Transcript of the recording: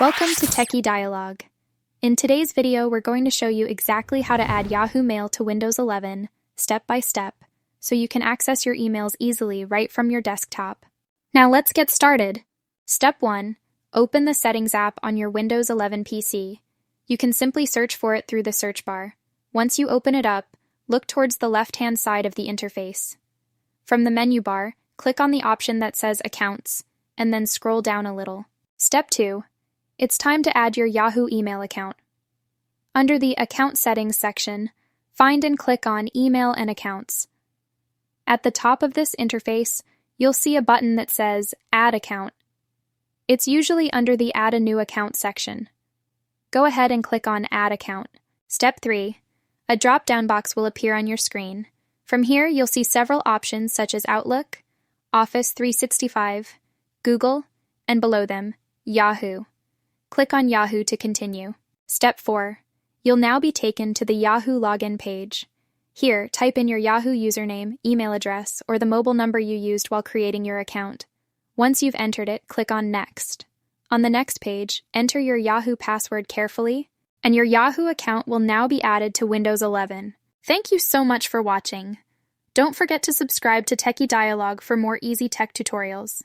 Welcome to Techie Dialogue. In today's video, we're going to show you exactly how to add Yahoo Mail to Windows 11, step by step, so you can access your emails easily right from your desktop. Now let's get started. Step 1. Open the Settings app on your Windows 11 PC. You can simply search for it through the search bar. Once you open it up, look towards the left-hand side of the interface. From the menu bar, click on the option that says Accounts, and then scroll down a little. Step 2. It's time to add your Yahoo email account. Under the Account Settings section, find and click on Email and Accounts. At the top of this interface, you'll see a button that says Add Account. It's usually under the Add a New Account section. Go ahead and click on Add Account. Step 3. A drop-down box will appear on your screen. From here, you'll see several options such as Outlook, Office 365, Google, and below them, Yahoo. Click on Yahoo to continue. Step 4. You'll now be taken to the Yahoo login page. Here, type in your Yahoo username, email address, or the mobile number you used while creating your account. Once you've entered it, click on Next. On the next page, enter your Yahoo password carefully, and your Yahoo account will now be added to Windows 11. Thank you so much for watching. Don't forget to subscribe to Techie Dialogue for more easy tech tutorials.